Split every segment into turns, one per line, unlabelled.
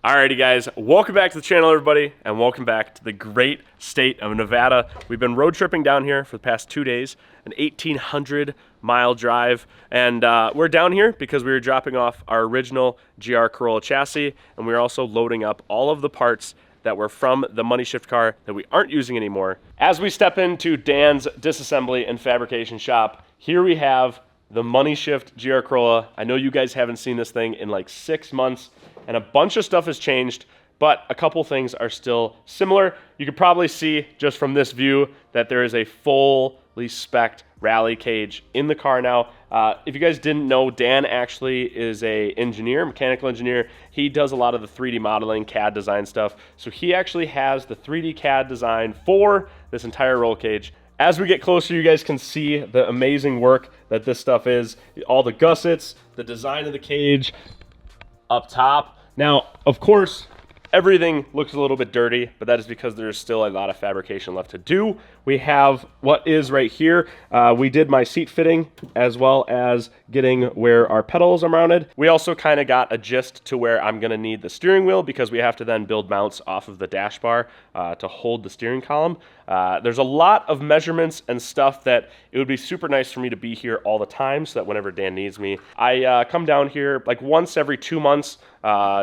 Alrighty guys, welcome back to the channel everybody, and welcome back to the great state of Nevada. We've been road tripping down here for the past 2 days, an 1,800 mile drive, and we're down here because we were dropping off our original GR Corolla chassis, and we were also loading up all of the parts that were from the money shift car that we aren't using anymore. As we step into Dan's disassembly and fabrication shop, here we have the money shift GR Corolla. I know you guys haven't seen this thing in like 6 months, and a bunch of stuff has changed, but a couple things are still similar. You could probably see just from this view that there is a fully spec'd rally cage in the car now. If you guys didn't know, Dan actually is a engineer, mechanical engineer. He does a lot of the 3D modeling, CAD design stuff. So he actually has the 3D CAD design for this entire roll cage. As we get closer, you guys can see the amazing work that this stuff is. All the gussets, the design of the cage up top. Now, of course, everything looks a little bit dirty, but that is because there's still a lot of fabrication left to do. We have what is right here. We did my seat fitting as well as getting where our pedals are mounted. We also kind of got a gist to where I'm gonna need the steering wheel because we have to then build mounts off of the dash bar to hold the steering column. There's a lot of measurements and stuff that it would be super nice for me to be here all the time so that whenever Dan needs me, I come down here like once every 2 months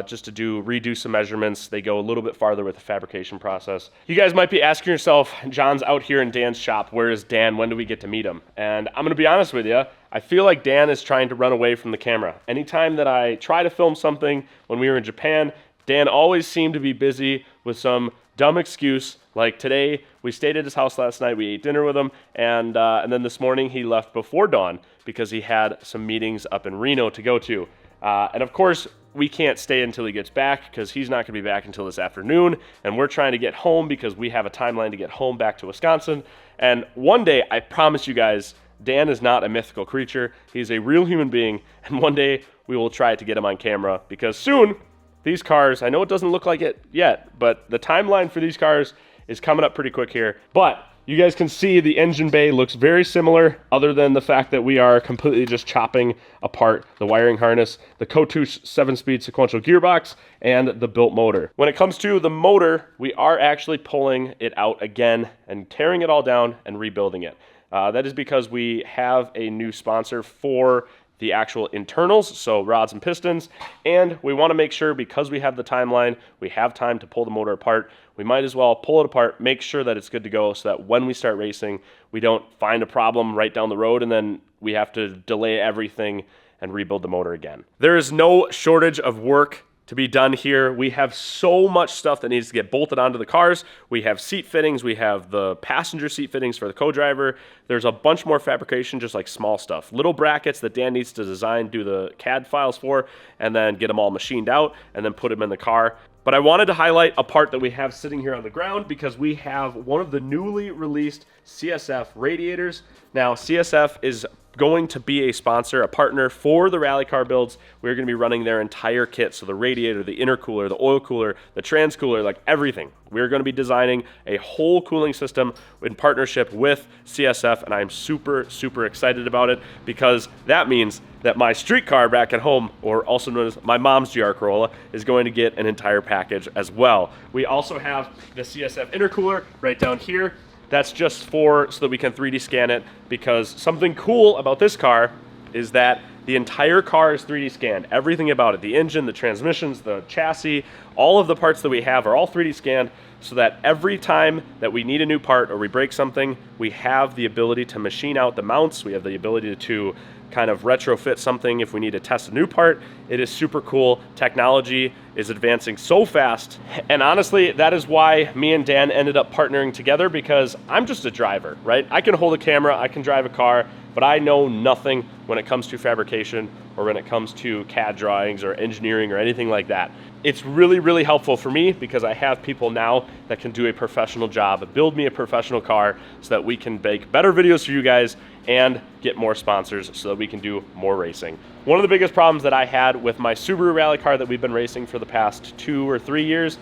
just to redo some measurements. They go a little bit farther with the fabrication process. You guys might be asking yourself, John's out here in Dan's shop. Where is Dan? When do we get to meet him? And I'm gonna be honest with you, I feel like Dan is trying to run away from the camera. Anytime that I try to film something when we were in Japan, Dan always seemed to be busy with some dumb excuse. Like today, we stayed at his house last night, we ate dinner with him, and then this morning he left before dawn because he had some meetings up in Reno to go to. And of course, we can't stay until he gets back because he's not gonna be back until this afternoon, and we're trying to get home because we have a timeline to get home back to Wisconsin. And one day, I promise you guys, Dan is not a mythical creature. He's a real human being, and one day we will try to get him on camera because soon, these cars, I know it doesn't look like it yet, but the timeline for these cars is coming up pretty quick here. But you guys can see the engine bay looks very similar other than the fact that we are completely just chopping apart the wiring harness, the Kotush 7-speed sequential gearbox, and the built motor. When it comes to the motor, we are actually pulling it out again and tearing it all down and rebuilding it. That is because we have a new sponsor for the actual internals, so rods and pistons, and we want to make sure because we have the timeline, we have time to pull the motor apart. We might as well pull it apart, make sure that it's good to go so that when we start racing, we don't find a problem right down the road and then we have to delay everything and rebuild the motor again. There is no shortage of work to be done here. We have so much stuff that needs to get bolted onto the cars. We have seat fittings, we have the passenger seat fittings for the co-driver. There's a bunch more fabrication, just like small stuff. Little brackets that Dan needs to design, do the CAD files for, and then get them all machined out, and then put them in the car. But I wanted to highlight a part that we have sitting here on the ground because we have one of the newly released CSF radiators. Now, CSF is going to be a sponsor, a partner for the rally car builds. We're going to be running their entire kit. So the radiator, the intercooler, the oil cooler, the transcooler, like everything. We're going to be designing a whole cooling system in partnership with CSF, and I'm super, super excited about it because that means that my street car back at home, or also known as my mom's GR Corolla, is going to get an entire package as well. We also have the CSF intercooler right down here. That's just so that we can 3D scan it, because something cool about this car is that the entire car is 3D scanned. Everything about it, the engine, the transmissions, the chassis, all of the parts that we have are all 3D scanned so that every time that we need a new part or we break something, we have the ability to machine out the mounts. We have the ability to kind of retrofit something if we need to test a new part. It is super cool. Technology is advancing so fast. And honestly, that is why me and Dan ended up partnering together, because I'm just a driver, right? I can hold a camera, I can drive a car, but I know nothing when it comes to fabrication or when it comes to CAD drawings or engineering or anything like that. It's really, really helpful for me because I have people now that can do a professional job, build me a professional car so that we can make better videos for you guys and get more sponsors so that we can do more racing. One of the biggest problems that I had with my Subaru rally car that we've been racing for the past 2 or 3 years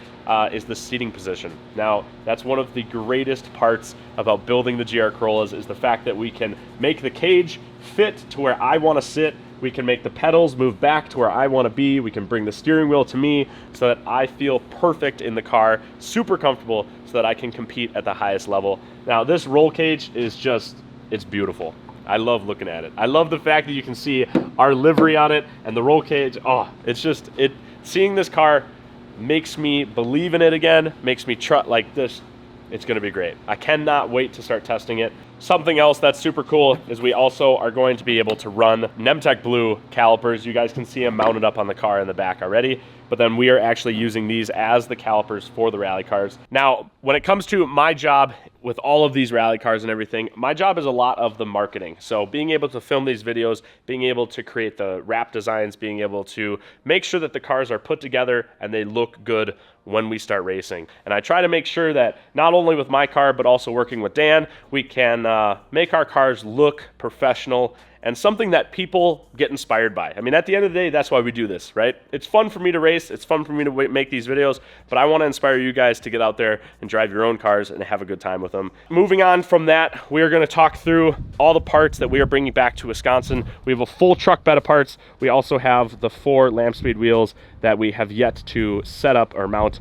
is the seating position. Now, that's one of the greatest parts about building the GR Corollas, is the fact that we can make the cage fit to where I want to sit We can make the pedals move back to where I want to be. We can bring the steering wheel to me so that I feel perfect in the car, super comfortable, so that I can compete at the highest level. Now, this roll cage is just, it's beautiful. I love looking at it. I love the fact that you can see our livery on it and the roll cage. Oh, it's just, seeing this car makes me believe in it again, makes me trust like this. It's gonna be great. I cannot wait to start testing it. Something else that's super cool is we also are going to be able to run Nemtech Blue calipers. You guys can see them mounted up on the car in the back already, but then we are actually using these as the calipers for the rally cars. Now, when it comes to my job with all of these rally cars and everything, my job is a lot of the marketing. So being able to film these videos, being able to create the wrap designs, being able to make sure that the cars are put together and they look good when we start racing. And I try to make sure that not only with my car, but also working with Dan, we can make our cars look professional and something that people get inspired by. I mean, at the end of the day, that's why we do this, right? It's fun for me to race. It's fun for me to make these videos, but I want to inspire you guys to get out there and drive your own cars and have a good time with them. Moving on from that, we are going to talk through all the parts that we are bringing back to Wisconsin. We have a full truck bed of parts. We also have the 4 lamp speed wheels that we have yet to set up or mount.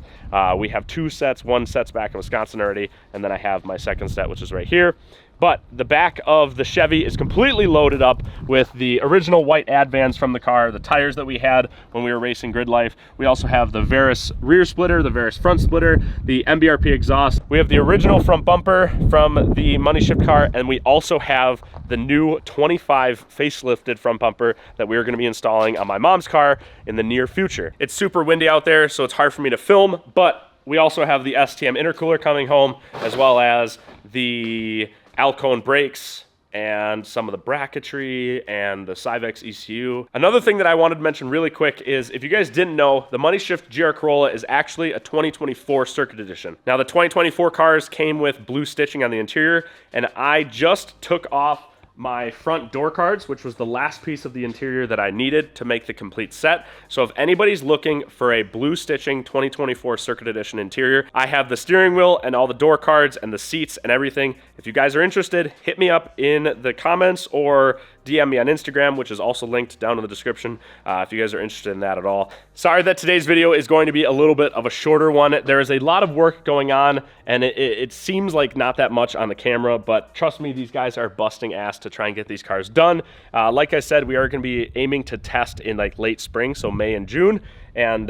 We have 2 sets, 1 set's back in Wisconsin already, and then I have my second set, which is right here. But the back of the Chevy is completely loaded up with the original white Advans from the car, the tires that we had when we were racing Grid Life. We also have the Veris rear splitter, the Veris front splitter, the MBRP exhaust. We have the original front bumper from the Money Shift car, and we also have the new 25 facelifted front bumper that we are going to be installing on my mom's car in the near future. It's super windy out there, so it's hard for me to film, but we also have the STM intercooler coming home, as well as the Alcone brakes and some of the bracketry and the Cyvex ECU. Another thing that I wanted to mention really quick is, if you guys didn't know, the Money Shift GR Corolla is actually a 2024 Circuit Edition. Now, the 2024 cars came with blue stitching on the interior, and I just took off my front door cards, which was the last piece of the interior that I needed to make the complete set. So if anybody's looking for a blue stitching 2024 Circuit Edition interior, I have the steering wheel and all the door cards and the seats and everything. If you guys are interested, hit me up in the comments or DM me on Instagram, which is also linked down in the description if you guys are interested in that at all. Sorry that today's video is going to be a little bit of a shorter one. There is a lot of work going on, and it seems like not that much on the camera, but trust me, these guys are busting ass to try and get these cars done. Like I said, we are going to be aiming to test in like late spring, so May and June, and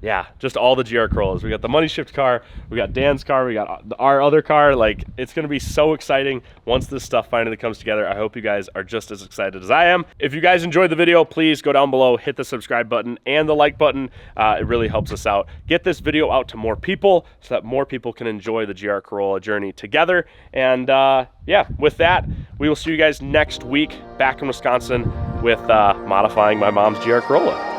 yeah, just all the GR Corollas. We got the Money Shift car, we got Dan's car, we got our other car. Like, it's gonna be so exciting once this stuff finally comes together. I hope you guys are just as excited as I am. If you guys enjoyed the video, please go down below, hit the subscribe button and the like button. It really helps us out. Get this video out to more people so that more people can enjoy the GR Corolla journey together. And yeah, with that, we will see you guys next week back in Wisconsin with modifying my mom's GR Corolla.